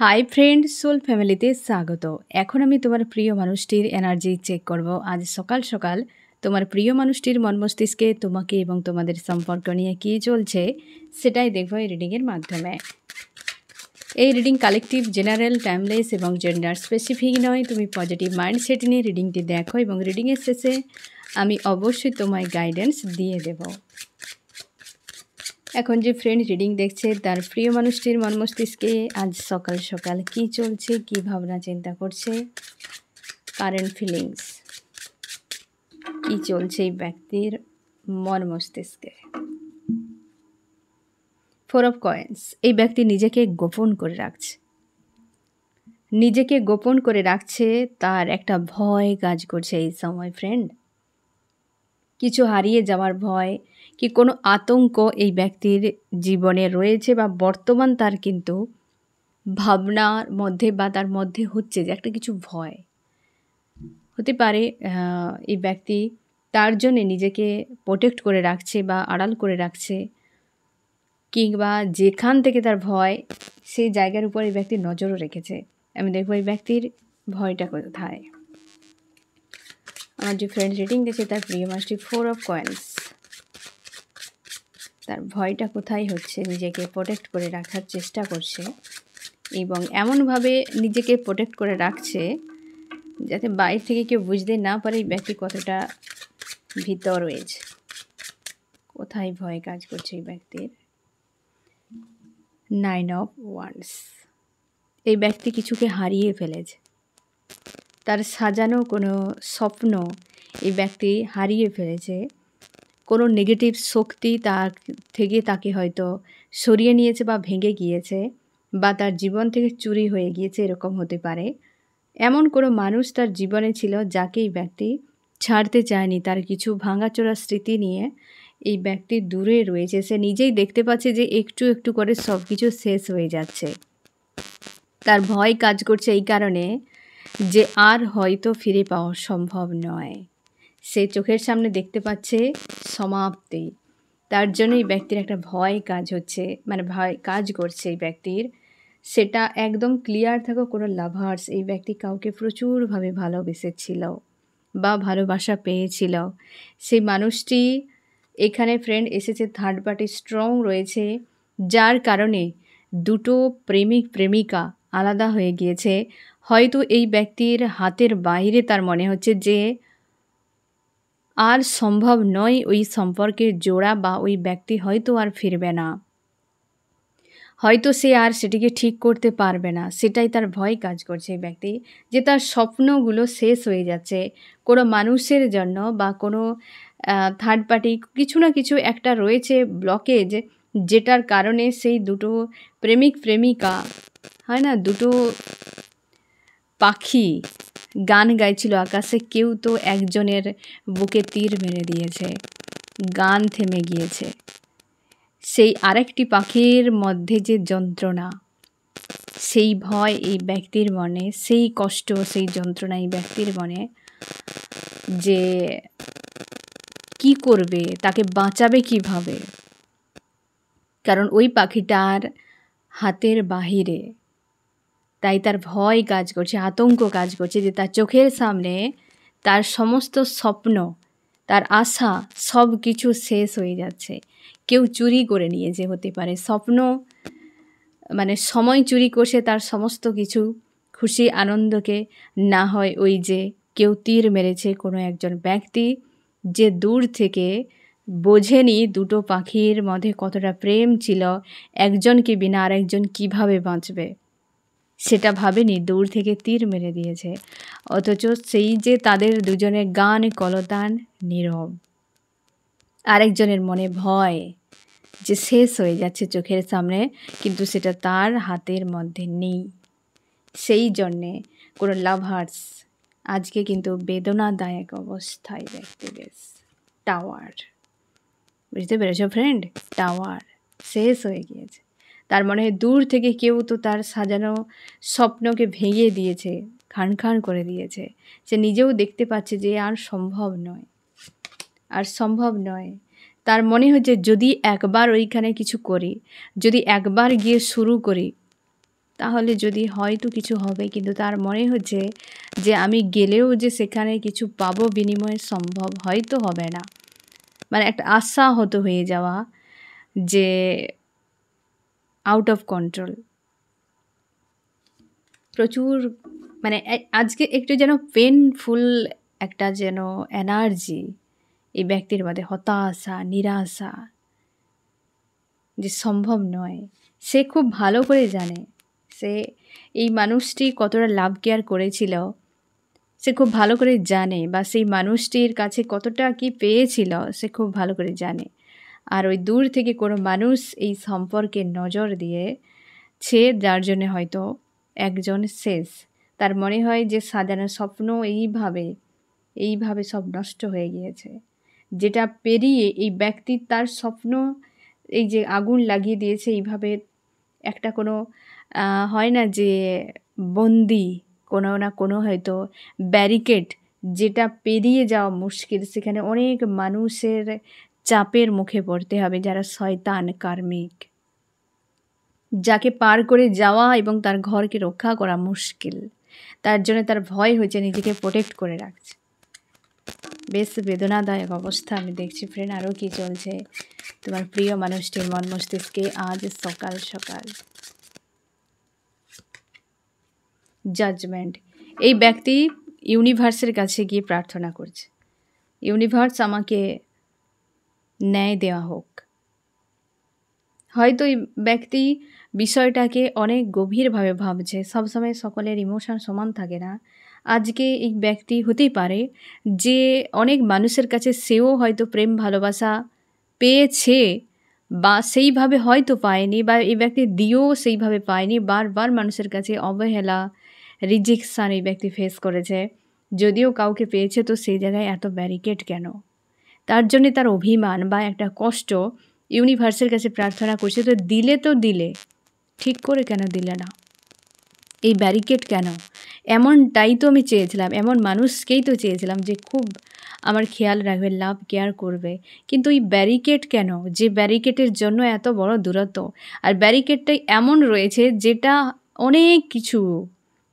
Hi friend, soul ফ্যামিলিতে স্বাগত। এখন আমি তোমার প্রিয় মানুষটির এনার্জি চেক করব। আজ সকাল সকাল তোমার প্রিয় মানুষটির মন মস্তিষ্কে তোমাকে এবং তোমাদের সম্পর্ক নিয়ে কী চলছে সেটাই দেখবো এই রিডিংয়ের মাধ্যমে। এই রিডিং কালেকটিভ, জেনারেল, টাইমলেস এবং জেন্ডার স্পেসিফিক নয়। তুমি পজিটিভ মাইন্ডসেট নিয়ে রিডিংটি দেখো এবং রিডিংয়ের শেষে আমি অবশ্যই তোমায় গাইডেন্স দিয়ে দেব। এখন যে ফ্রেন্ড রিডিং দেখছে তার প্রিয় মানুষটির মন মস্তিষ্কে আজ সকাল সকাল কী চলছে, কী ভাবনা চিন্তা করছে, কারেন্ট ফিলিংস কী চলছে এই ব্যক্তির মন মস্তিষ্কে। 4 অফ কয়েন্স। এই ব্যক্তি নিজেকে গোপন করে রাখছে, তার একটা ভয় কাজ করছে এই সময় ফ্রেন্ড। কিছু হারিয়ে যাওয়ার ভয় কি কোনো আতঙ্ক এই ব্যক্তির জীবনে রয়েছে বা বর্তমান তার কিন্তু ভাবনার মধ্যে বা তার মধ্যে হচ্ছে যে একটা কিছু ভয় হতে পারে। এই ব্যক্তি তার জন্যে নিজেকে প্রোটেক্ট করে রাখছে বা আড়াল করে রাখছে, কিংবা যেখান থেকে তার ভয় সেই জায়গার উপর এই ব্যক্তি নজরও রেখেছে। আমি দেখব এই ব্যক্তির ভয়টা কোথায়। আমার যে ফ্রেন্ড রিডিং দিয়েছে তার প্রিয় মানুষটি 4 অফ কয়েন্স। তার ভয়টা কোথায় হচ্ছে, নিজেকে প্রোটেক্ট করে রাখার চেষ্টা করছে এবং এমনভাবে নিজেকে প্রোটেক্ট করে রাখছে যাতে বাইরে থেকে কেউ বুঝতে না পারে এই ব্যক্তি কতটা ভিতর রয়েছে। কোথায় ভয় কাজ করছে এই ব্যক্তির। 9 অফ ওয়ান্ডস। এই ব্যক্তি কিছুকে হারিয়ে ফেলেছে। তার সাজানো কোনো স্বপ্ন এই ব্যক্তি হারিয়ে ফেলেছে। কোনো নেগেটিভ শক্তি তার থেকে তাকে হয়তো সরিয়ে নিয়েছে বা ভেঙে গিয়েছে, বা তার জীবন থেকে চুরি হয়ে গিয়েছে, এরকম হতে পারে। এমন কোনো মানুষ তার জীবনে ছিল যাকে এই ব্যক্তি ছাড়তে চায়নি। তার কিছু ভাঙাচোরা স্মৃতি নিয়ে এই ব্যক্তি দূরে রয়েছে। সে নিজেই দেখতে পাচ্ছে যে একটু একটু করে সব কিছু শেষ হয়ে যাচ্ছে। তার ভয় কাজ করছে এই কারণে যে আর হয়তো ফিরে পাওয়া সম্ভব নয়। সে চোখের সামনে দেখতে পাচ্ছে সমাপ্তি। তার জন্য এই ব্যক্তির একটা ভয় কাজ হচ্ছে, মানে ভয় কাজ করছে এই ব্যক্তির। সেটা একদম ক্লিয়ার থাকো, কোনো লাভার্স এই ব্যক্তি কাউকে প্রচুরভাবে ভালোবেসেছিল বা ভালোবাসা পেয়েছিল। সেই মানুষটি এখানে ফ্রেন্ড এসেছে, থার্ড পার্টি স্ট্রং রয়েছে, যার কারণে দুটো প্রেমিক প্রেমিকা আলাদা হয়ে গিয়েছে। হয়তো এই ব্যক্তির হাতের বাইরে তার মনে হচ্ছে যে আর সম্ভব নয় ওই সম্পর্কের জোড়া, বা ওই ব্যক্তি হয়তো আর ফিরবে না, হয়তো সে আর সেটিকে ঠিক করতে পারবে না। সেটাই তার ভয় কাজ করছে এই ব্যক্তি, যে তার স্বপ্নগুলো শেষ হয়ে যাচ্ছে কোনো মানুষের জন্য, বা কোনো থার্ড পার্টি কিছু না কিছু একটা রয়েছে ব্লকেজ, যেটার কারণে সেই দুটো প্রেমিক প্রেমিকা, হয় না, দুটো পাখি গান গাইছিল আকাশে, কেউ তো একজনের বুকে তীর মেরে দিয়েছে, গান থেমে গিয়েছে। সেই আরেকটি পাখির মধ্যে যে যন্ত্রণা, সেই ভয় এই ব্যক্তির মনে, সেই কষ্ট, সেই যন্ত্রণা এই ব্যক্তির মনে, যে কি করবে, তাকে বাঁচাবে কিভাবে। কারণ ওই পাখিটার হাতের বাহিরে, তাই তার ভয় কাজ করছে, আতঙ্ক কাজ করছে যে তার চোখের সামনে তার সমস্ত স্বপ্ন, তার আশা, সব কিছু শেষ হয়ে যাচ্ছে। কেউ চুরি করে নিয়েছে, হতে পারে স্বপ্ন, মানে সময় চুরি করছে তার সমস্ত কিছু, খুশি আনন্দকে। না হয় ওই যে কেউ তীর মেরেছে কোনো একজন ব্যক্তি, যে দূর থেকে বোঝেনি দুটো পাখির মধ্যে কতটা প্রেম ছিল, একজনকে বিনা আরেকজন কিভাবে বাঁচবে সেটা ভাবেনি, দূর থেকে তীর মেরে দিয়েছে। অথচ সেই যে তাদের দুজনের গান কলতান নীরব, আরেকজনের মনে ভয় যে শেষ হয়ে যাচ্ছে চোখের সামনে, কিন্তু সেটা তার হাতের মধ্যে নেই। সেই জন্যে কোনো লাভার্স আজকে কিন্তু বেদনাদায়ক অবস্থায় ব্যক্তি বেশ। টাওয়ার, বুঝতে পেরেছ ফ্রেন্ড, টাওয়ার শেষ হয়ে গিয়েছে। তার মনে হয় দূর থেকে কেউ তো তার সাজানো স্বপ্নকে ভেঙে দিয়েছে, খান খান করে দিয়েছে। সে নিজেও দেখতে পাচ্ছে যে আর সম্ভব নয়, আর সম্ভব নয়। তার মনে হচ্ছে যদি একবার ওইখানে কিছু করি, যদি একবার গিয়ে শুরু করি, তাহলে যদি হয়তো কিছু হবে, কিন্তু তার মনে হচ্ছে যে আমি গেলেও যে সেখানে কিছু পাবো বিনিময়ে সম্ভব হয়তো হবে না। মানে একটা আশা হতো হয়ে যাওয়া যে আউট অফ কন্ট্রোল। প্রচুর মানে আজকে একটু যেন পেনফুল একটা যেন এনার্জি এই ব্যক্তির মধ্যে, হতাশা, নিরাশা, যে সম্ভব নয়। সে খুব ভালো করে জানে সে এই মানুষটি কতটা লাভ কেয়ার করেছিল, সে খুব ভালো করে জানে, বা সেই মানুষটির কাছে কতটা কি পেয়েছিল সে খুব ভালো করে জানে। আর ওই দূর থেকে কোনো মানুষ এই সম্পর্কে নজর দিয়েছে, যার জন্যে হয়তো একজন শেষ। তার মনে হয় যে সাজানো স্বপ্ন এইভাবে সব নষ্ট হয়ে গিয়েছে, যেটা পেরিয়ে এই ব্যক্তি তার স্বপ্ন এই যে আগুন লাগিয়ে দিয়েছে এইভাবে। একটা কোনো হয় না যে বন্দি, কোনো না কোনো হয়তো ব্যারিকেড, যেটা পেরিয়ে যাওয়া মুশকিল, সেখানে অনেক মানুষের চাপের মুখে পড়তে হবে, যারা শয়তান কার্মিক, যাকে পার করে যাওয়া এবং তার ঘরকে রক্ষা করা মুশকিল। তার জন্য তার ভয় হয়েছে, নিজেকে প্রোটেক্ট করে রাখছে। বেশ বেদনাদায়ক অবস্থা আমি দেখছি ফ্রেন্ড। আরও কি চলছে তোমার প্রিয় মানুষটির মন মস্তিষ্কে আজ সকাল সকাল? জাজমেন্ট। এই ব্যক্তি ইউনিভার্সের কাছে গিয়ে প্রার্থনা করছে, ইউনিভার্স আমাকে ন্যায় দেওয়া হোক। হয়তো এই ব্যক্তি বিষয়টাকে অনেক গভীরভাবে ভাবছে। সবসময় সকলের ইমোশন সমান থাকে না। আজকে এই ব্যক্তি হতেই পারে যে অনেক মানুষের কাছে সেও হয়তো প্রেম ভালোবাসা পেয়েছে, বা সেইভাবে হয়তো পায়নি, বা এই ব্যক্তি দিয়েও সেইভাবে পায়নি। বারবার মানুষের কাছে অবহেলা, রিজেকশান এই ব্যক্তি ফেস করেছে। যদিও কাউকে পেয়েছে, তো সেই জায়গায় এত ব্যারিকেড কেন? তার জন্যে তার অভিমান বা একটা কষ্ট ইউনিভার্সের কাছে প্রার্থনা করছে। তো দিলে ঠিক করে কেন দিলে না? এই ব্যারিকেড কেন? এমনটাই তো আমি চেয়েছিলাম, এমন মানুষকেই তো চেয়েছিলাম যে খুব আমার খেয়াল রাখবে, লাভ কেয়ার করবে। কিন্তু এই ব্যারিকেড কেন? যে ব্যারিকেডের জন্য এত বড় দূরত্ব। আর ব্যারিকেডটাই এমন রয়েছে যেটা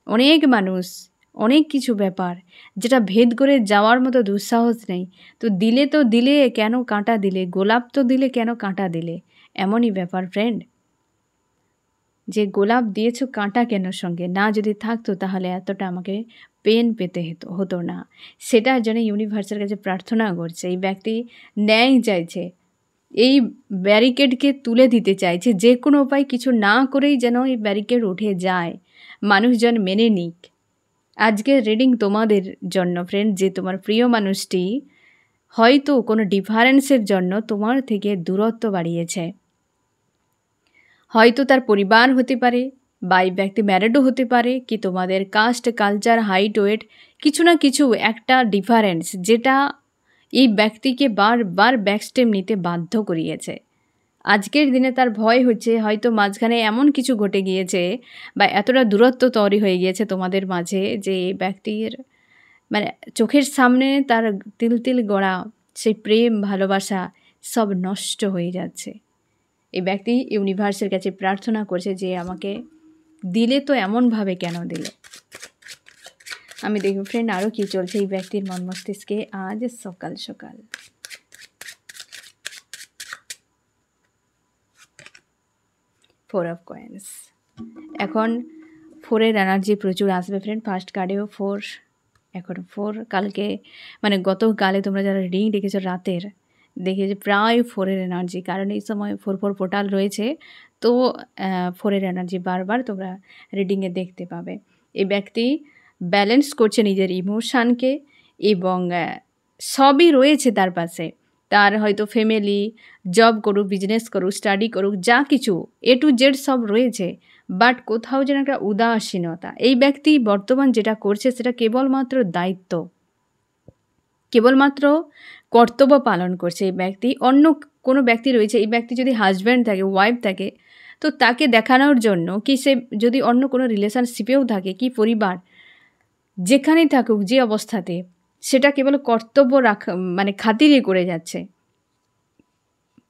অনেক মানুষ, অনেক কিছু ব্যাপার যেটা ভেদ করে যাওয়ার মতো দুঃসাহস নেই। তো দিলে কেন কাঁটা দিলে? গোলাপ তো দিলে কেন কাঁটা দিলে? এমনই ব্যাপার ফ্রেন্ড, যে গোলাপ দিয়েছো কাঁটা কেন সঙ্গে? না যদি থাকতো তাহলে এতটা আমাকে পেন পেতে হতো না। সেটার জন্য ইউনিভার্সের কাছে প্রার্থনা করছে। এই ব্যক্তি ন্যায় চাইছে, এই ব্যারিকেডকে তুলে দিতে চাইছে। যে কোনো উপায় কিছু না করেই যেন এই ব্যারিকেড উঠে যায়, মানুষজন মেনে নিক। আজকের রিডিং তোমাদের জন্য ফ্রেন্ড, যে তোমার প্রিয় মানুষটি হয়তো কোনো ডিফারেন্সের জন্য তোমার থেকে দূরত্ব বাড়িয়েছে। হয়তো তার পরিবার হতে পারে, বা এই ব্যক্তি ম্যারিডও হতে পারে, কি তোমাদের কাস্ট, কালচার, হাইট, ওয়েট, কিছু না কিছু একটা ডিফারেন্স, যেটা এই ব্যক্তিকে বারবার ব্যাকস্টেপ নিতে বাধ্য করিয়েছে। আজকের দিনে তার ভয় হচ্ছে হয়তো মাঝখানে এমন কিছু ঘটে গিয়েছে, বা এতটা দূরত্ব তৈরি হয়ে গিয়েছে তোমাদের মাঝে, যে এই ব্যক্তির মানে চোখের সামনে তার তিল তিল গড়া সেই প্রেম ভালোবাসা সব নষ্ট হয়ে যাচ্ছে। এই ব্যক্তি ইউনিভার্সের কাছে প্রার্থনা করছে যে আমাকে দিলে তো এমনভাবে কেন দিলে? আমি দেখব ফ্রেন্ড আরও কী চলছে এই ব্যক্তির মন মস্তিষ্কে আজ সকাল সকাল। Four of coins. এখন ফোরের এনার্জি প্রচুর আসবে ফ্রেন্ড। ফার্স্ট কার্ডেও ফোর, এখন ফোর। কালকে মানে গতকালে তোমরা যারা রিডিং দেখেছো রাতের, দেখেছি প্রায় ফোরের এনার্জি, কারণ এই সময় 4 পোর্টাল রয়েছে। তো ফোরের এনার্জি বারবার তোমরা রিডিংয়ে দেখতে পাবে। এই ব্যক্তি ব্যালেন্স করছে নিজের ইমোশানকে, এবং সবই রয়েছে তার পাশে। তার হয়তো ফ্যামিলি, জব করুক, বিজনেস করুক, স্টাডি করুক, যা কিছু A to Z সব রয়েছে, বাট কোথাও যেন একটা উদাসীনতা। এই ব্যক্তি বর্তমান যেটা করছে সেটা কেবলমাত্র দায়িত্ব, কেবলমাত্র কর্তব্য পালন করছে। এই ব্যক্তি, অন্য কোনো ব্যক্তি রয়েছে, এই ব্যক্তি যদি হাজব্যান্ড থাকে, ওয়াইফ থাকে, তো তাকে দেখানোর জন্য, কি সে যদি অন্য কোনো রিলেশনশিপেও থাকে, কি পরিবার যেখানেই থাকুক, যে অবস্থাতে, সেটা কেবল কর্তব্য মানে খাতিরে করে যাচ্ছে।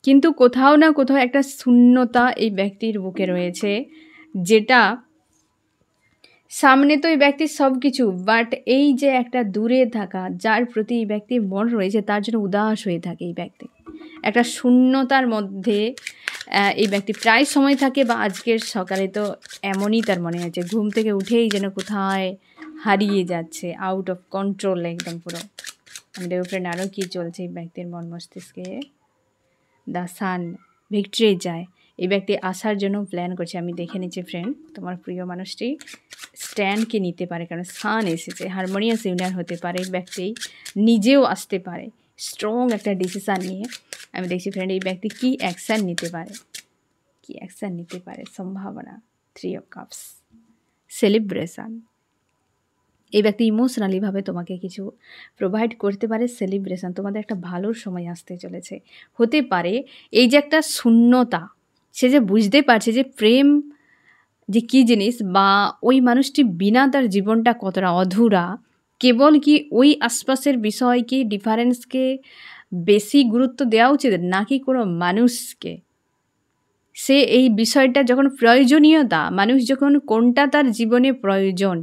কিন্তু কোথাও না কোথাও একটা শূন্যতা এই ব্যক্তির বুকে রয়েছে, যেটা সামনে তো এই ব্যক্তির সব কিছু, বাট এই যে একটা দূরে থাকা, যার প্রতি এই ব্যক্তির মন রয়েছে, তার জন্য উদাস হয়ে থাকে এই ব্যক্তি। একটা শূন্যতার মধ্যে এই ব্যক্তি প্রায় সময় থাকে, বা আজকের সকালে তো এমনই তার মনে আছে, ঘুম থেকে উঠেই যেন কোথায় হারিয়ে যাচ্ছে, আউট অফ কন্ট্রোল একদম পুরো। আমাদের উপরে আরও কী চলছে এই ব্যক্তির মন মস্তিষ্কে। দ্য সান, ভিক্টরি যায়, এই ব্যক্তি আসার জন্য প্ল্যান করছে। আমি দেখে নিচ্ছি ফ্রেন্ড, তোমার প্রিয় মানুষটি স্ট্যান্ডকে নিতে পারে, কারণ সান এসেছে, হারমোনিয়াস ইউনিয়ন হতে পারে, ব্যক্তি নিজেও আসতে পারে স্ট্রং একটা ডিসিশান নিয়ে। আমি দেখছি ফ্রেন্ড এই ব্যক্তি কী অ্যাকশান নিতে পারে, কী অ্যাকশান নিতে পারে সম্ভাবনা। 3 of Cups, সেলিব্রেশান। এই ব্যক্তি ইমোশনালিভাবে তোমাকে কিছু প্রোভাইড করতে পারে, সেলিব্রেশন, তোমাদের একটা ভালো সময় আসতে চলেছে। হতে পারে এই যে একটা শূন্যতা, সে যে বুঝতে পারছে যে প্রেম যে কী জিনিস, বা ওই মানুষটি বিনা তার জীবনটা কতটা অধুরা, কেবল কি ওই আশপাশের বিষয়কে, ডিফারেন্সকে বেশি গুরুত্ব দেওয়া উচিত নাকি কোনো মানুষকে। সে এই বিষয়টা যখন প্রয়োজনীয়তা, মানুষ যখন কোনটা তার জীবনে প্রয়োজন,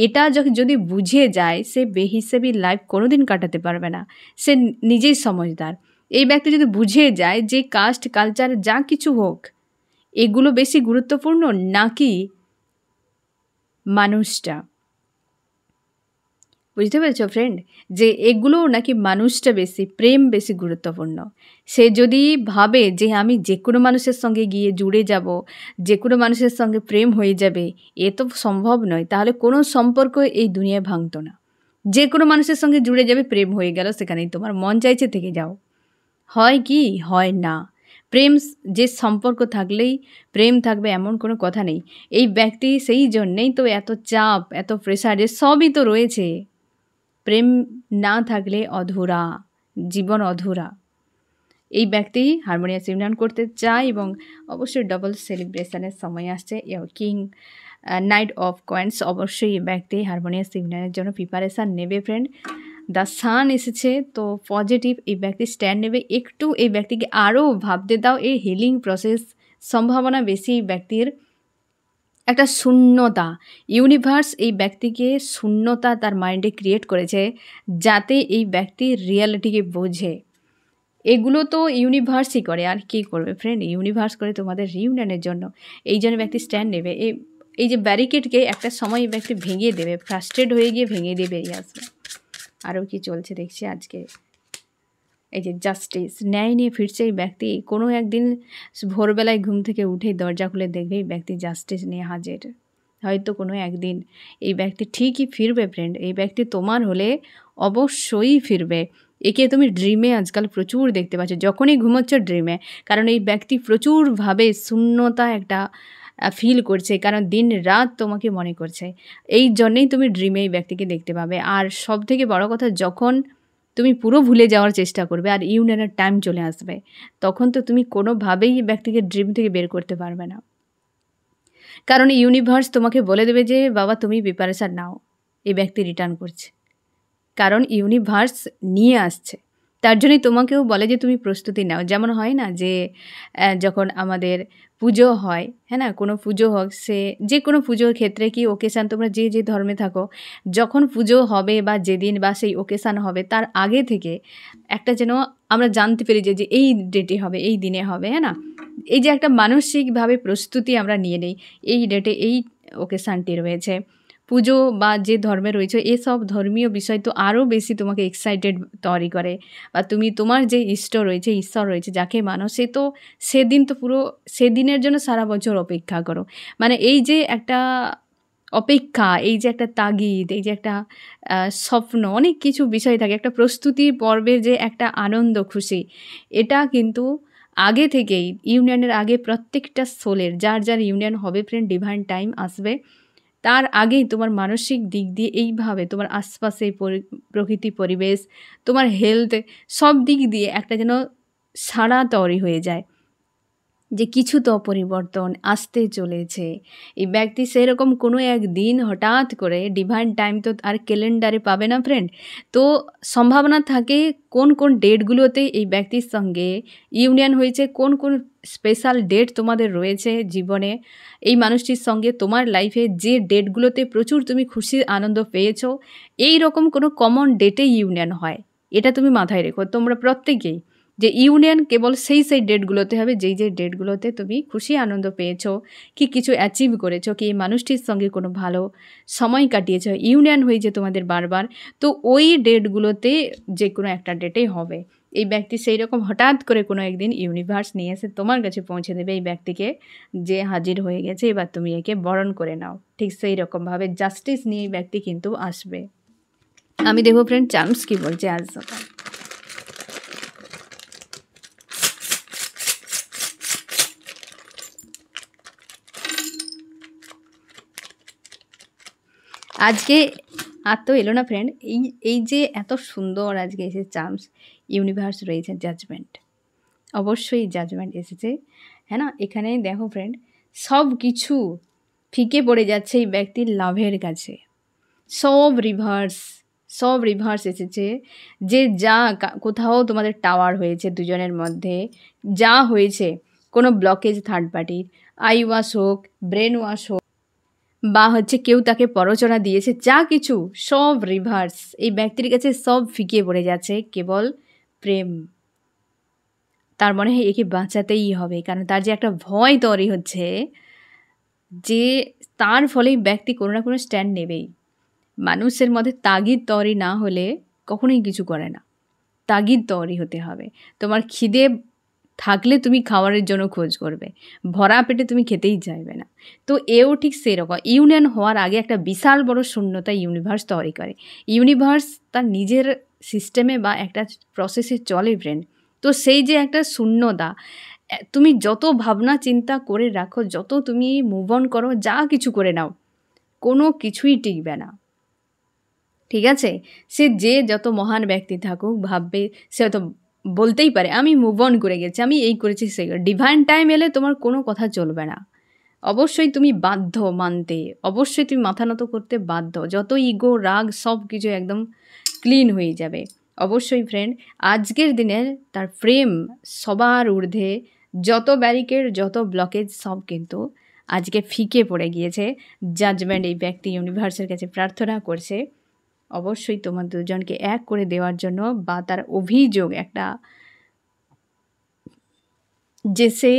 এটা যদি বুঝে যায়, সে বেহিসেবি লাইফ কোনো দিন কাটাতে পারবে না। সে নিজেই সমঝদার। এই ব্যক্তি যদি বুঝে যায় যে কাস্ট, কালচার যা কিছু হোক, এগুলো বেশি গুরুত্বপূর্ণ নাকি মানুষটা। বুঝতে পেরেছ ফ্রেন্ড, যে এগুলো নাকি মানুষটা বেশি, প্রেম বেশি গুরুত্বপূর্ণ। সে যদি ভাবে যে আমি যে কোনো মানুষের সঙ্গে গিয়ে জুড়ে যাব, যে কোনো মানুষের সঙ্গে প্রেম হয়ে যাবে, এ তো সম্ভব নয়। তাহলে কোনো সম্পর্ক এই দুনিয়ায় ভাঙতো না। যে কোনো মানুষের সঙ্গে জুড়ে যাবে, প্রেম হয়ে গেল, সেখানেই তোমার মন চাইছে থেকে যাও। হয় কি হয় না, প্রেম যে সম্পর্ক থাকলেই প্রেম থাকবে এমন কোনো কথা নেই। এই ব্যক্তি সেই জন্যেই তো এত চাপ, এত প্রেশার, সবই তো রয়েছে। প্রেম না থাকলে অধুরা, জীবন অধুরা। এই ব্যক্তি হারমোনিয়াস ইউনিয়ন করতে চায় এবং অবশ্যই ডবল সেলিব্রেশনের সময় আসছে। কিং, নাইট অফ কয়েন্স, অবশ্যই এই ব্যক্তি হারমোনিয়াস ইউনিয়নের জন্য প্রিপারেশান নেবে ফ্রেন্ড। দ্য সান এসেছে, তো পজিটিভ এই ব্যক্তি স্ট্যান্ড নেবে। একটু এই ব্যক্তিকে আরও ভাবতে দাও, এই হিলিং প্রসেস সম্ভাবনা বেশি। এই ব্যক্তির একটা শূন্যতা, ইউনিভার্স এই ব্যক্তিকে শূন্যতা তার মাইন্ডে ক্রিয়েট করেছে, যাতে এই ব্যক্তি রিয়ালিটিকে বোঝে। এগুলো তো ইউনিভার্সই করে, আর কী করবে ফ্রেন্ড, ইউনিভার্স করে তোমাদের রিউনিয়নের জন্য। এই জন্য ব্যক্তি স্ট্যান্ড নেবে। এই যে ব্যারিকেডকে একটা সময় এই ব্যক্তি ভেঙে দেবে, ফ্রাস্ট্রেট হয়ে গিয়ে ভেঙে দিয়ে বেরিয়ে আসবে। আরও কি চলছে দেখছি আজকে। এই যে জাস্টিস, ন্যায় নিয়ে ফিরছে এই ব্যক্তি। কোনো একদিন ভোরবেলায় ঘুম থেকে উঠেই দরজা খুলে দেখবে এই ব্যক্তি জাস্টিস নিয়ে হাজির। হয়তো কোনো একদিন এই ব্যক্তি ঠিকই ফিরবে ফ্রেন্ড। এই ব্যক্তি তোমার হলে অবশ্যই ফিরবে। একে তুমি ড্রিমে আজকাল প্রচুর দেখতে পাচ্ছ, যখনই ঘুমোচ্ছ ড্রিমে। কারণ এই ব্যক্তি প্রচুরভাবে শূন্যতা একটা ফিল করছে, কারণ দিন রাত তোমাকে মনে করছে। এই জন্যেই তুমি ড্রিমে এই ব্যক্তিকে দেখতে পাবে। আর সব থেকে বড় কথা, যখন তুমি পুরো ভুলে যাওয়ার চেষ্টা করবে আর ইউনিয়নের টাইম চলে আসবে, তখন তো তুমি কোনোভাবেই এই ব্যক্তিকে ড্রিম থেকে বের করতে পারবে না। কারণ ইউনিভার্স তোমাকে বলে দেবে যে বাবা তুমি প্রিপারেশান নাও, এই ব্যক্তি রিটার্ন করছে। কারণ ইউনিভার্স নিয়ে আসছে, তার জন্যই তোমাকেও বলে যে তুমি প্রস্তুতি নাও। যেমন হয় না যে যখন আমাদের পুজো হয়, হ্যাঁ না, কোনো পুজো হোক, সে যে কোনো পুজোর ক্ষেত্রে কি ওকেশান, তোমরা যে যে ধর্মে থাকো, যখন পুজো হবে বা যেদিন বা সেই ওকেশান হবে, তার আগে থেকে একটা যেন আমরা জানতে পেরে যে এই ডেটে হবে, এই দিনে হবে, হ্যাঁ না। এই যে একটা মানসিকভাবে প্রস্তুতি আমরা নিয়ে নেই, এই ডেটে এই ওকেশানটি রয়েছে। পুজো বা যে ধর্মে রয়েছে, এসব ধর্মীয় বিষয় তো আরও বেশি তোমাকে এক্সাইটেড তৈরি করে। বা তুমি তোমার যে ইষ্ট রয়েছে, ঈশ্বর রয়েছে, যাকে মানো, সে তো সেদিন তো পুরো সেদিনের জন্য সারা বছর অপেক্ষা করো। মানে এই যে একটা অপেক্ষা, এই যে একটা তাগিদ, এই যে একটা স্বপ্ন, অনেক কিছু বিষয় থাকে। একটা প্রস্তুতি পর্বের যে একটা আনন্দ, খুশি, এটা কিন্তু আগে থেকেই, ইউনিয়নের আগে প্রত্যেকটা সোলের, যার যার ইউনিয়ন হবে ফ্রেন্ড, ডিভাইন টাইম আসবে, তার আগেই তোমার মানসিক দিক দিয়ে এইভাবে তোমার আশপাশে প্রকৃতি, পরিবেশ, তোমার হেলথ, সব দিক দিয়ে একটা যেন সাড়া তৈরি হয়ে যায়। যে কিছু তো পরিবর্তন আসতে চলেছে। এই ব্যক্তি সেরকম কোনো একদিন হঠাৎ করে ডিভাইন টাইম তো আর ক্যালেন্ডারে পাবে না ফ্রেন্ড। তো সম্ভাবনা থাকে কোন কোন ডেটগুলোতে এই ব্যক্তির সঙ্গে ইউনিয়ন হয়েছে, কোন কোন স্পেশাল ডেট তোমাদের রয়েছে জীবনে এই মানুষটির সঙ্গে, তোমার লাইফে যে ডেটগুলোতে প্রচুর তুমি খুশির আনন্দ পেয়েছো, এই রকম কোনো কমন ডেটে ইউনিয়ন হয়। এটা তুমি মাথায় রেখো তোমরা প্রত্যেকেই, যে ইউনিয়ন কেবল সেই ডেটগুলোতে হবে যেই ডেটগুলোতে তুমি খুশি আনন্দ পেয়েছো, কি কিছু অ্যাচিভ করেছো, কি এই মানুষটির সঙ্গে কোনো ভালো সময় কাটিয়েছো, ইউনিয়ন হয়েছে তোমাদের বারবার। তো ওই ডেটগুলোতে যে কোনো একটা ডেটেই হবে। এই ব্যক্তি সেই রকম হঠাৎ করে কোনো একদিন ইউনিভার্স নিয়ে এসে তোমার কাছে পৌঁছে দেবে এই ব্যক্তিকে, যে হাজির হয়ে গেছে, এবার তুমি একে বরণ করে নাও। ঠিক সেই রকমভাবে জাস্টিস নিয়ে এই ব্যক্তি কিন্তু আসবে। আমি দেখবো ফ্রেন্ড চার্মস কি বলছে আজ সকাল। আজকে আর তো এলো না ফ্রেন্ড, এই যে এত সুন্দর আজকে এসে চার্মস, ইউনিভার্স রয়েছে জাজমেন্ট, অবশ্যই জাজমেন্ট এসেছে, হ্যাঁ না। এখানে দেখো ফ্রেন্ড, সব কিছু ফিকে পড়ে যাচ্ছে এই ব্যক্তির লাভের কাছে, সব রিভার্স এসেছে। যে যা কোথাও তোমাদের টাওয়ার হয়েছে দুজনের মধ্যে, যা হয়েছে কোনো ব্লকেজ থার্ড পার্টির, আই ওয়াশ হোক, ব্রেন ওয়াশ হোক, বা হচ্ছে কেউ তাকে প্ররোচনা দিয়েছে, যা কিছু সব রিভার্স। এই ব্যক্তির কাছে সব ফিকে পড়ে যাচ্ছে, কেবল প্রেম। তার মনে হয় একে বাঁচাতেই হবে, কারণ তার যে একটা ভয় তৈরি হচ্ছে, যে তার ফলে ব্যক্তি কোনো না কোনো স্ট্যান্ড নেবেই। মানুষের মধ্যে তাগিদ তৈরি না হলে কখনোই কিছু করে না, তাগিদ তৈরি হতে হবে। তোমার খিদে থাকলে তুমি খাবারের জন্য খোঁজ করবে, ভরা পেটে তুমি খেতেই চাইবে না। তো এও ঠিক সেরকম, ইউনিয়ন হওয়ার আগে একটা বিশাল বড় শূন্যতা ইউনিভার্স তৈরি করে। ইউনিভার্স তার নিজের সিস্টেমে বা একটা প্রসেসে চলে ফ্রেন্ড। তো সেই যে একটা শূন্যতা, তুমি যত ভাবনা চিন্তা করে রাখো, যত তুমি মুভ অন করো, যা কিছু করে নাও, কোনো কিছুই টিকবে না, ঠিক আছে। সে যে যত মহান ব্যক্তি থাকুক, ভাববে, সে হয়তো বলতেই পারে আমি মুভ অন করে গেছি, আমি এই করেছি সেই, ডিভাইন টাইম এলে তোমার কোনো কথা চলবে না। অবশ্যই তুমি বাধ্য মানতে, অবশ্যই তুমি মাথা নত করতে বাধ্য। যত ইগো রাগ সব কিছু একদম ক্লিন হয়ে যাবে। অবশ্যই ফ্রেন্ড, আজকের দিনে তার প্রেম সবার ঊর্ধ্বে, যত ব্যারিকেড যত ব্লকেজ সব কিন্তু আজকে ফিকে পড়ে গিয়েছে। জাজমেন্ট এই ব্যক্তি ইউনিভার্সের কাছে প্রার্থনা করছে অবশ্যই তোমার দুজনকে এক করে দেওয়ার জন্য, বা তার অভিযোগ একটা, যে সে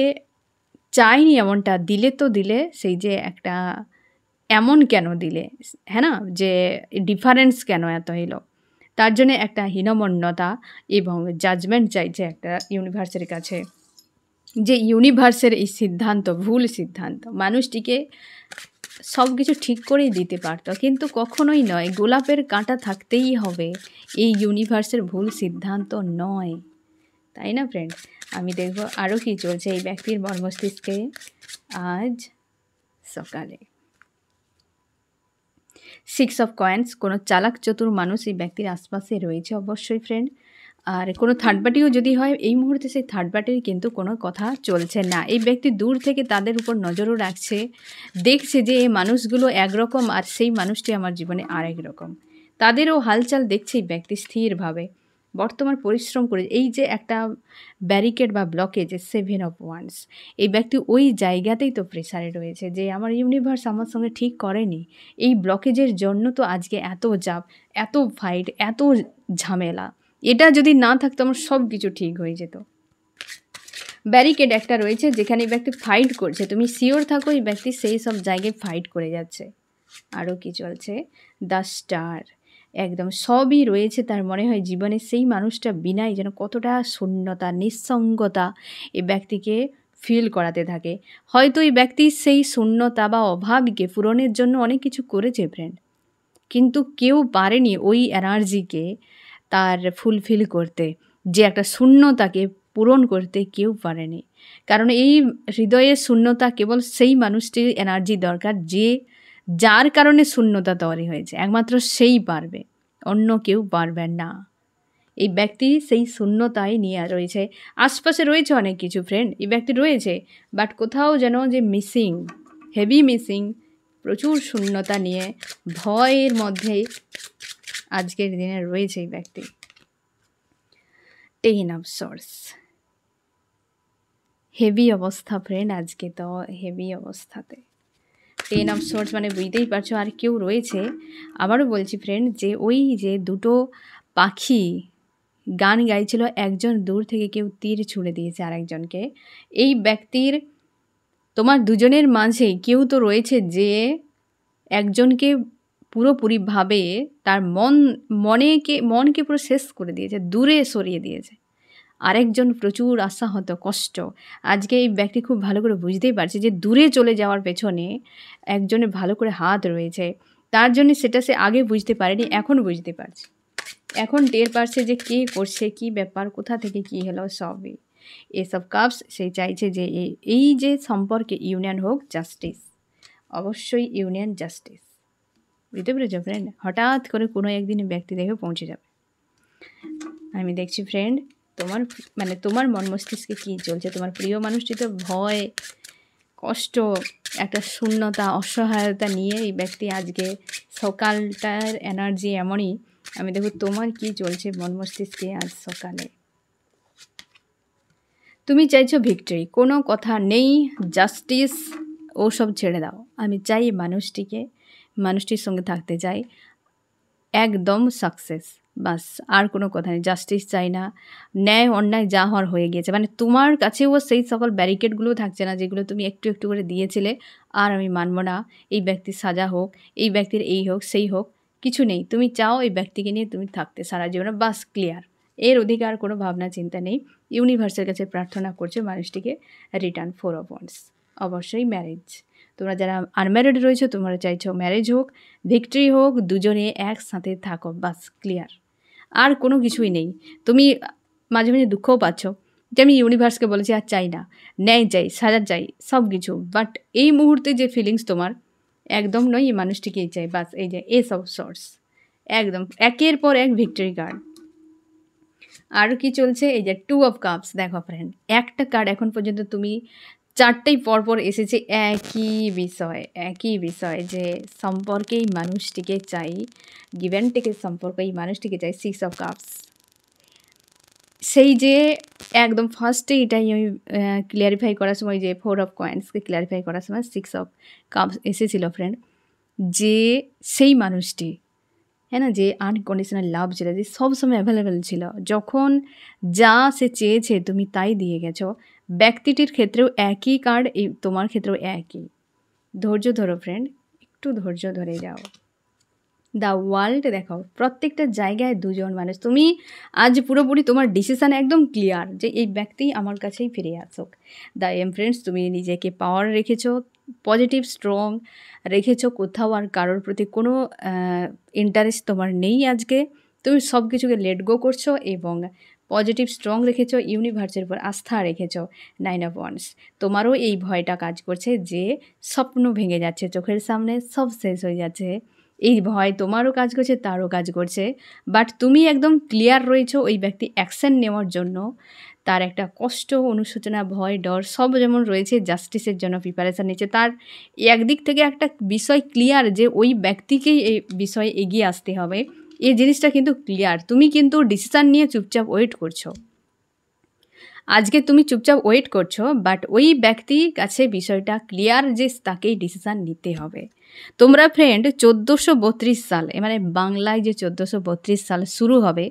চায়নি এমনটা, দিলে তো দিলে, সেই যে একটা এমন কেন দিলে, হ্যাঁ না, যে ডিফারেন্স কেন এত এলো, তার জন্য একটা হীনমন্যতা এবং জাজমেন্ট চাইছে একটা ইউনিভার্সের কাছে, যে ইউনিভার্সের এই সিদ্ধান্ত ভুল সিদ্ধান্ত। মানুষটিকে সব কিছু ঠিক করেই দিতে পারতো, কিন্তু কখনোই নয়, গোলাপের কাঁটা থাকতেই হবে, এই ইউনিভার্সের ভুল সিদ্ধান্ত নয়, তাই না ফ্রেন্ড। আমি দেখব আরও কি চলছে এই ব্যক্তির মর্মস্তিষ্কে আজ সকালে। 6 অফ কয়েন্স, কোনো চালাক চতুর মানুষ এই ব্যক্তির আশপাশে রয়েছে অবশ্যই ফ্রেন্ড। আর কোনো থার্ড পার্টিও যদি হয়, এই মুহূর্তে সেই থার্ড পার্টির কিন্তু কোনো কথা চলছে না। এই ব্যক্তি দূর থেকে তাদের উপর নজরও রাখছে, দেখছে যে এই মানুষগুলো একরকম আর সেই মানুষটি আমার জীবনে আরেক রকম, তাদেরও হালচাল দেখছে এই ব্যক্তি স্থিরভাবে বর্তমান পরিশ্রম করে। এই যে একটা ব্যারিকেড বা ব্লকেজ, 7 অফ ওয়ান্স, এই ব্যক্তি ওই জায়গাতেই তো প্রেসারে রয়েছে, যে আমার ইউনিভার্স আমার সঙ্গে ঠিক করেনি, এই ব্লকেজের জন্য তো আজকে এত চাপ, এত ফাইট, এত ঝামেলা। এটা যদি না থাকতো আমার সব কিছু ঠিক হয়ে যেত। ব্যারিকেড একটা রয়েছে যেখানে এই ব্যক্তি ফাইট করছে, তুমি শিওর থাকো এই ব্যক্তি সেই সব জায়গায় ফাইট করে যাচ্ছে। আরও কি চলছে, দ্য স্টার, একদম সবই রয়েছে। তার মনে হয় জীবনে সেই মানুষটা বিনাই যেন কতটা শূন্যতা, নিঃসঙ্গতা এই ব্যক্তিকে ফিল করাতে থাকে। হয়তো এই ব্যক্তি সেই শূন্যতা বা অভাবকে পূরণের জন্য অনেক কিছু করেছে ফ্রেন্ড, কিন্তু কেউ পারেনি ওই এনার্জিকে তার ফুলফিল করতে, যে একটা শূন্যতাকে পূরণ করতে কেউ পারেনি। কারণ এই হৃদয়ের শূন্যতা কেবল সেই মানুষটির এনার্জি দরকার, যার কারণে শূন্যতা তৈরি হয়েছে, একমাত্র সেই পারবে, অন্য কেউ পারবে না। এই ব্যক্তি সেই শূন্যতায় নিয়ে রয়েছে। আশপাশে রয়েছে অনেক কিছু ফ্রেন্ড, এই ব্যক্তি রয়েছে, বাট কোথাও যেন যে মিসিং, হেভি মিসিং, প্রচুর শূন্যতা নিয়ে ভয়ের মধ্যে আজকের দিনে রয়েছে এই ব্যক্তি। 10 অফ সোর্স, হেভি অবস্থা ফ্রেন্ড, আজকে তো হেভি অবস্থাতে। 10 অফ সোর্স মানে বুঝতেই পারছো আর কেউ রয়েছে। আবারও বলছি ফ্রেন্ড, যে ওই যে দুটো পাখি গান গাইছিল, একজন দূর থেকে কেউ তীর ছুঁড়ে দিয়েছে আরেকজনকে। এই ব্যক্তির, তোমার দুজনের মাঝে কেউ তো রয়েছে যে একজনকে পুরোপুরিভাবে তার মনকে পুরো শেষ করে দিয়েছে, দূরে সরিয়ে দিয়েছে। আরেকজন প্রচুর আশাহত, কষ্ট। আজকে এই ব্যক্তি খুব ভালো করে বুঝতেই পারছে যে দূরে চলে যাওয়ার পেছনে একজনের ভালো করে হাত রয়েছে। তার জন্য সেটা সে আগে বুঝতে পারেনি, এখন বুঝতে পারছে, এখন টের পারছে যে কে করছে, কি ব্যাপার, কোথা থেকে কি হলো সবই। এসব কাপস সে চাইছে যে এই যে সম্পর্কে ইউনিয়ন হোক, জাস্টিস, অবশ্যই ইউনিয়ন, জাস্টিস। বুঝতে পেরেছো ফ্রেন্ড? হঠাৎ করে কোনো একদিন ব্যক্তি দেখে পৌঁছে যাবে। আমি দেখছি ফ্রেন্ড, তোমার মন মস্তিষ্কে কী চলছে। তোমার প্রিয় মানুষটি তো ভয়, কষ্ট, একটা শূন্যতা, অসহায়তা নিয়ে এই ব্যক্তি আজকে সকালটার এনার্জি এমনই। আমি দেখো তোমার কি চলছে মন মস্তিষ্কে আজ সকালে। তুমি চাইছো ভিক্টরি, কোনো কথা নেই, জাস্টিস ওসব ছেড়ে দাও। আমি চাই মানুষটির সঙ্গে থাকতে চাই, একদম সাকসেস, বাস, আর কোনো কথা নেই। জাস্টিস চাই না, ন্যায় অন্যায় যা হওয়ার হয়ে গিয়েছে। মানে তোমার কাছেও সেই সকল ব্যারিকেডগুলো থাকছে না যেগুলো তুমি একটু একটু করে দিয়েছিলে। আর আমি মানব না, এই ব্যক্তির সাজা হোক, এই ব্যক্তির এই হোক সেই হোক, কিছু নেই। তুমি চাও এই ব্যক্তিকে নিয়ে তুমি থাকতে সারা জীবনে, বাস, ক্লিয়ার। এর অধিকার কোনো ভাবনা চিন্তা নেই। ইউনিভার্সের কাছে প্রার্থনা করছে মানুষটিকে রিটার্ন 4 অফ ওয়ান্স। অবশ্যই ম্যারেজ। তোমরা যারা আনম্যারিড রয়েছে, তোমরা চাইছো ম্যারেজ হোক, ভিক্টরি হোক, দুজনে একসাথে থাকো, বাস, ক্লিয়ার। আর কোনো কিছুই নেই। তুমি মাঝে মাঝে দুঃখও পাচ্ছ যে আমি ইউনিভার্সকে বলেছি আর চাই না, ন্যায় চাই, সাজা চাই, সব কিছু, বাট এই মুহূর্তে যে ফিলিংস তোমার একদম নয়, এই মানুষটিকেই চাই, বাস। এই যে এস অফ সোর্স, একদম একের পর এক ভিক্টরি কার্ড। আর কি চলছে, এই যে 2 অফ কাপস। দেখো ফ্রেন্ড, একটা কার্ড এখন পর্যন্ত তুমি চারটেই পরপর এসেছে একই বিষয় যে সম্পর্কেই মানুষটিকে চাই, গিভ অ্যান্ড টেকের সম্পর্ক, এই মানুষটিকে চাই। 6 অফ কাপস, সেই যে একদম ফার্স্টে এটাই আমি ক্লিয়ারিফাই করার সময়, যে 4 অফ কয়েন্সকে ক্লিয়ারিফাই করার সময় 6 অফ কাপস এসেছিল ফ্রেন্ড, যে সেই মানুষটি, হ্যাঁ না, যে আনকন্ডিশনাল লাভ ছিল, যে সবসময় অ্যাভেলেবেল ছিল, যখন যা সে চেয়েছে তুমি তাই দিয়ে গেছো। ব্যক্তিটির ক্ষেত্রেও একই কার্ড, এই তোমার ক্ষেত্রেও একই। ধৈর্য ধরো ফ্রেন্ড, একটু ধৈর্য ধরে যাও। দ্য ওয়ার্ল্ড দেখো, প্রত্যেকটা জায়গায় দুজন মানুষ। তুমি আজ পুরোপুরি তোমার ডিসিশান একদম ক্লিয়ার যে এই ব্যক্তি আমার কাছেই ফিরে আসুক। দ্য এমপ্রেন্স, তুমি নিজেকে পাওয়ার রেখেছো, পজিটিভ স্ট্রং রেখেছো, কোথাও আর কারোর প্রতি কোনো ইন্টারেস্ট তোমার নেই। আজকে তুমি সব কিছুকে লেট গো করছো এবং পজিটিভ স্ট্রং রেখেছো, ইউনিভার্সের উপর আস্থা রেখেছো। 9 অফ ওয়ান্স, তোমারও এই ভয়টা কাজ করছে যে স্বপ্ন ভেঙে যাচ্ছে, চোখের সামনে সব শেষ হয়ে যাচ্ছে। এই ভয় তোমারও কাজ করছে, তারও কাজ করছে, বাট তুমি একদম ক্লিয়ার রয়েছো ওই ব্যক্তি অ্যাকশান নেওয়ার জন্য। তার একটা কষ্ট, অনুশোচনা, ভয়, ডর সব যেমন রয়েছে, জাস্টিসের জন্য প্রিপারেশান নিচ্ছে। তার একদিক থেকে একটা বিষয় ক্লিয়ার যে ওই ব্যক্তিকেই এই বিষয়ে এগিয়ে আসতে হবে, এই জিনিসটা কিন্তু ক্লিয়ার। তুমি কিন্তু ডিসিশান নিয়ে চুপচাপ ওয়েট করছো। আজকে তুমি চুপচাপ ওয়েট করছো, বাট ওই ব্যক্তির কাছে বিষয়টা ক্লিয়ার যে তাকেই ডিসিশান নিতে হবে। তোমরা ফ্রেন্ড 1432 সাল, মানে বাংলায় যে 1432 সাল শুরু হবে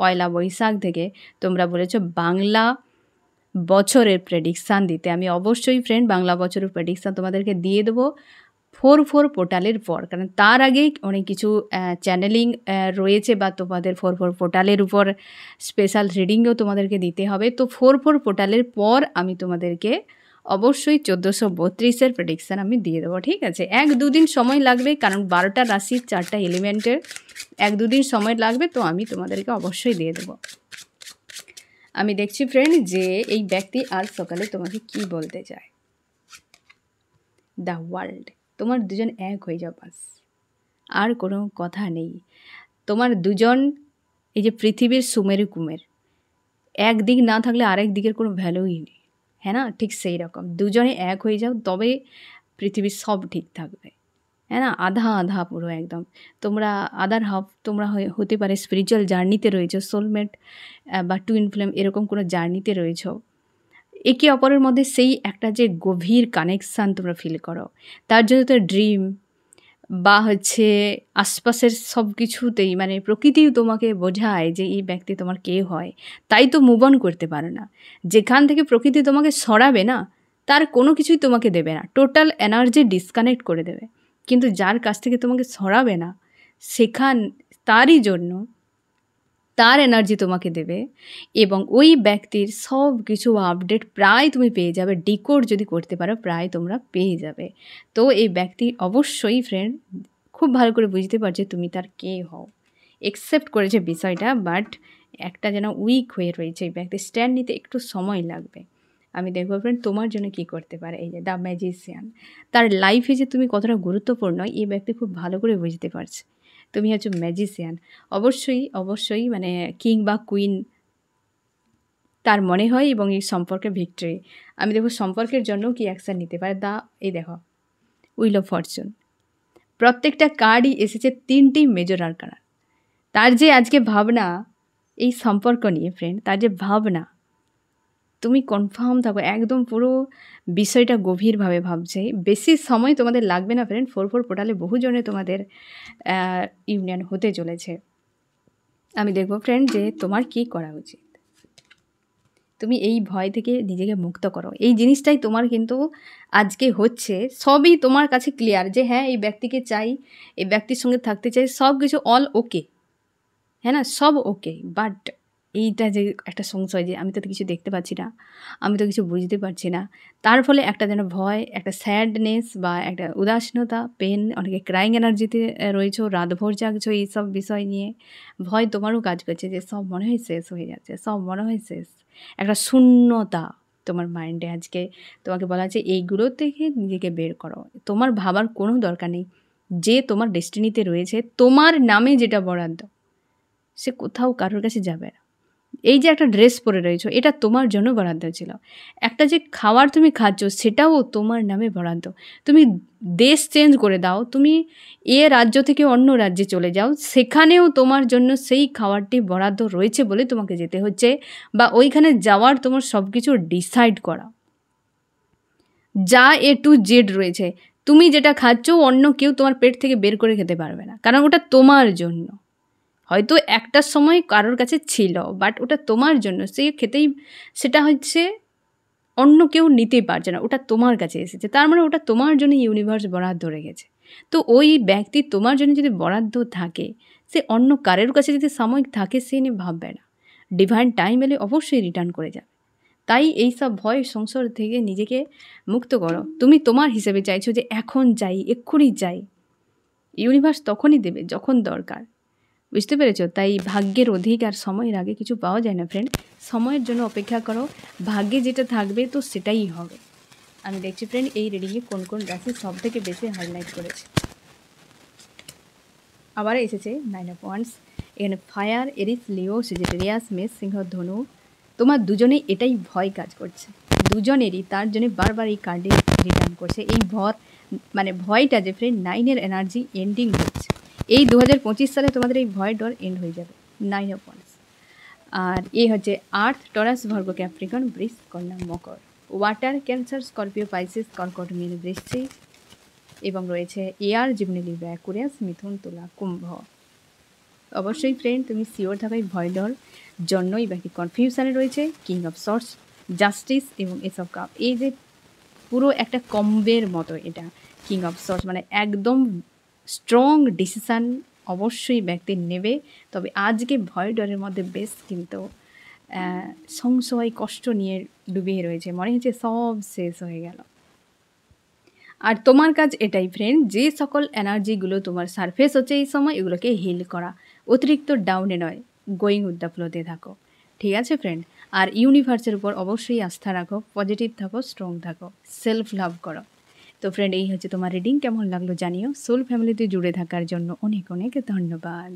1 বৈশাখ থেকে, তোমরা বলেছো বাংলা বছরের প্রেডিকশান দিতে। আমি অবশ্যই ফ্রেন্ড বাংলা বছরের প্রেডিকশান তোমাদেরকে দিয়ে দেবো 4 পোর্টালের পর, কারণ তার আগেই অনেক কিছু চ্যানেলিং রয়েছে, বা তোমাদের 4 পোর্টালের উপর স্পেশাল রিডিংও তোমাদেরকে দিতে হবে। তো 4 পোর্টালের পর আমি তোমাদেরকে অবশ্যই 1432-এর প্রেডিকশান আমি দিয়ে দেবো, ঠিক আছে? 1-2 দিন সময় লাগবে, কারণ 12টা রাশির 4টা এলিমেন্টের 1-2 দিন সময় লাগবে, তো আমি তোমাদেরকে অবশ্যই দিয়ে দেবো। আমি দেখছি ফ্রেন্ড যে এই ব্যক্তি আজ সকালে তোমাকে কি বলতে চায়। দ্য ওয়ার্ল্ড, তোমার দুজন এক হয়ে যাও, বাস, আর কোনো কথা নেই। তোমার দুজন এই যে পৃথিবীর সুমেরু কুমের, একদিক না থাকলে আরেক দিকের কোনো ভ্যালুই নেই, হ্যাঁ না? ঠিক সেই রকম দুজনে এক হয়ে যাও, তবে পৃথিবীর সব ঠিক থাকবে, হ্যাঁ না? আধা আধা পুরো একদম। তোমরা আদার হাফ তোমরা হতে পারে স্পিরিচুয়াল জার্নিতে রয়েছো, সোলমেট বা টুইন ফ্লেম এরকম কোনো জার্নিতে রয়েছো। একে অপরের মধ্যে সেই একটা যে গভীর কানেকশান তোমরা ফিল করো, তার জন্য তো ড্রিম বা হচ্ছে আশপাশের সব কিছুতেই মানে প্রকৃতিও তোমাকে বোঝায় যে এই ব্যক্তি তোমার কে হয়। তাই তো মুভ অন করতে পারো না। যেখান থেকে প্রকৃতি তোমাকে সরাবে না, তার কোনো কিছুই তোমাকে দেবে না, টোটাল এনার্জি ডিসকানেক্ট করে দেবে। কিন্তু যার কাছ থেকে তোমাকে সরাবে না, সেখান তারই জন্য তার এনার্জি তোমাকে দেবে, এবং ওই ব্যক্তির সব কিছু আপডেট প্রায় তুমি পেয়ে যাবে। ডিকোড যদি করতে পারো প্রায় তোমরা পেয়ে যাবে। তো এই ব্যক্তি অবশ্যই ফ্রেন্ড খুব ভালো করে বুঝতে পারছে তুমি তার কে হও, একসেপ্ট করেছে বিষয়টা, বাট একটা যেন উইক হয়ে রয়েছে এই ব্যক্তি, স্ট্যান্ড নিতে একটু সময় লাগবে। আমি দেখবো ফ্রেন্ড তোমার জন্য কি করতে পারে। এই যে দ্য ম্যাজিশিয়ান, তার লাইফে যে তুমি কতটা গুরুত্বপূর্ণ এই ব্যক্তি খুব ভালো করে বুঝতে পারছে। তুমি হচ্ছে ম্যাজিশিয়ান, অবশ্যই অবশ্যই মানে কিং বা কুইন তার মনে হয়, এবং এই সম্পর্কে ভিক্টরি। আমি দেখব সম্পর্কের জন্য কি অ্যাকশান নিতে পারে। এই দেখো উইল অফ ফরচুন, প্রত্যেকটা কার্ডই এসেছে 3টি মেজর আরকানা। তার যে আজকে ভাবনা এই সম্পর্ক নিয়ে ফ্রেন্ড, তার যে ভাবনা, তুমি কনফার্ম থাকো একদম পুরো বিষয়টা গভীরভাবে ভাবছে। বেশি সময় তোমাদের লাগবে না ফ্রেন্ড, 4/4 পোর্টালে বহুজনে তোমাদের ইউনিয়ন হতে চলেছে। আমি দেখব ফ্রেন্ড যে তোমার কি করা উচিত। তুমি এই ভয় থেকে নিজেকে মুক্ত করো, এই জিনিসটাই তোমার কিন্তু আজকে হচ্ছে। সবই তোমার কাছে ক্লিয়ার যে হ্যাঁ এই ব্যক্তিকে চাই, এই ব্যক্তির সঙ্গে থাকতে চাই, সব কিছু অল ওকে, হ্যাঁ না, সব ওকে। বাট এইটা যে একটা সংশয় যে আমি তো কিছু দেখতে পাচ্ছি না, আমি তো কিছু বুঝতে পারছি না, তার ফলে একটা যেন ভয়, একটা স্যাডনেস বা একটা উদাসীনতা, পেন, অনেকে ক্রাইং এনার্জিতে রয়েছো, রাতভর জাগছো এইসব বিষয় নিয়ে। ভয় তোমারও কাজ করছে যে সব মনে হয় শেষ হয়ে যাচ্ছে, সব মনে হয় শেষ, একটা শূন্যতা তোমার মাইন্ডে। আজকে তোমাকে বলা হচ্ছে এইগুলো থেকে নিজেকে বের করো। তোমার ভাবার কোনো দরকার নেই, যে তোমার ডেস্টিনিতে রয়েছে, তোমার নামে যেটা বরাদ্দ সে কোথাও কারোর কাছে যাবে না। এই যে একটা ড্রেস পরে রয়েছো, এটা তোমার জন্য বরাদ্দ ছিল। একটা যে খাবার তুমি খাচ্ছ সেটাও তোমার নামে বরাদ্দ। তুমি দেশ চেঞ্জ করে দাও, তুমি এ রাজ্য থেকে অন্য রাজ্যে চলে যাও, সেখানেও তোমার জন্য সেই খাবারটি বরাদ্দ রয়েছে বলে তোমাকে যেতে হচ্ছে, বা ওইখানে যাওয়ার তোমার সব কিছু ডিসাইড করা, যা A to Z রয়েছে। তুমি যেটা খাচ্ছ অন্য কেউ তোমার পেট থেকে বের করে খেতে পারবে না, কারণ ওটা তোমার জন্য। হয়তো একটা সময় কারোর কাছে ছিল, বাট ওটা তোমার জন্য, সে খেতেই, সেটা হচ্ছে অন্য কেউ নিতেই পারছে না, ওটা তোমার কাছে এসেছে, তার মানে ওটা তোমার জন্য ইউনিভার্স বরাদ্দ রেখেছে। তো ওই ব্যক্তি তোমার জন্য যদি বরাদ্দ থাকে, সে অন্য কারোর কাছে যদি সাময়িক থাকে সে নিয়ে ভাববে না, ডিভাইন টাইম এলে অবশ্যই রিটার্ন করে যাবে। তাই এইসব ভয় সংসার থেকে নিজেকে মুক্ত করো। তুমি তোমার হিসেবে চাইছো যে এখন চাই, এক্ষুনি চাই, ইউনিভার্স তখনই দেবে যখন দরকার, বুঝতে পেরেছো? তাই ভাগ্যের অধিকার সময়ের আগে কিছু পাওয়া যায় না ফ্রেন্ড, সময়ের জন্য অপেক্ষা করো, ভাগ্যে যেটা থাকবে তো সেটাই হবে। আমি দেখছি ফ্রেন্ড এই রিডিংয়ে কোন কোন রাশি সব থেকে বেশি হাইলাইট করেছে। আবার এসেছে 9 of Wands, এখানে ফায়ার, এরিস, লিও, সেজিটেরিয়াস, মেষ, সিংহ, ধনু। তোমার দুজনেই এটাই ভয় কাজ করছে, দুজনেরই, তার জন্য বারবার এই কার্ডে রিটার্ন করছে। এই মানে ভয়টা যে ফ্রেন্ড 9-এর এনার্জি এন্ডিং হচ্ছে, এই 2025 সালে তোমাদের এই ভয় ডর এন্ড হয়ে যাবে। 9 of Wands। আর এই হচ্ছে আর্থ, টরাস, ভার্গ, ক্যাপ্রিকন, বৃষ, কন্যা, মকর। ওয়াটার, ক্যান্সার, স্করপিও, পাইসিস, কর্কট, মীন, বৃশ্চিক, এবং রয়েছে এয়ার, জিমনি, লিব্রা, অ্যাকুয়ারিয়াস, মিথুন, তুলা, কুম্ভ। অবশ্যই ফ্রেন্ড তুমি শিওর থাকো এই ভয় ডর জন্যই বাকি কনফিউশনে রয়েছে। কিং অফ সর্টস, জাস্টিস এবং এস অফ কাপ, এই যে পুরো একটা কম্বের মতো এটা কিং অফ সর্টস, মানে একদম স্ট্রং ডিসিশান অবশ্যই ব্যক্তি নেবে। তবে আজকে ভয় ডরের মধ্যে বেশ কিন্তু সংশয়, কষ্ট নিয়ে ডুবিয়ে রয়েছে, মনে হচ্ছে সব শেষ হয়ে গেল। আর তোমার কাজ এটাই ফ্রেন্ড, যে সকল এনার্জিগুলো তোমার সারফেস হচ্ছে এই সময়, এগুলোকে হিল করা, অতিরিক্ত ডাউনে নয়, গোয়িং উইথ দ্য ফ্লোতে থাকো, ঠিক আছে ফ্রেন্ড? আর ইউনিভার্সের উপর অবশ্যই আস্থা রাখো, পজিটিভ থাকো, স্ট্রং থাকো, সেলফ লাভ করো। তো ফ্রেন্ড এই হচ্ছে তোমার রিডিং, কেমন লাগলো জানিও। সোল ফ্যামিলিতে জুড়ে থাকার জন্য অনেক অনেক ধন্যবাদ।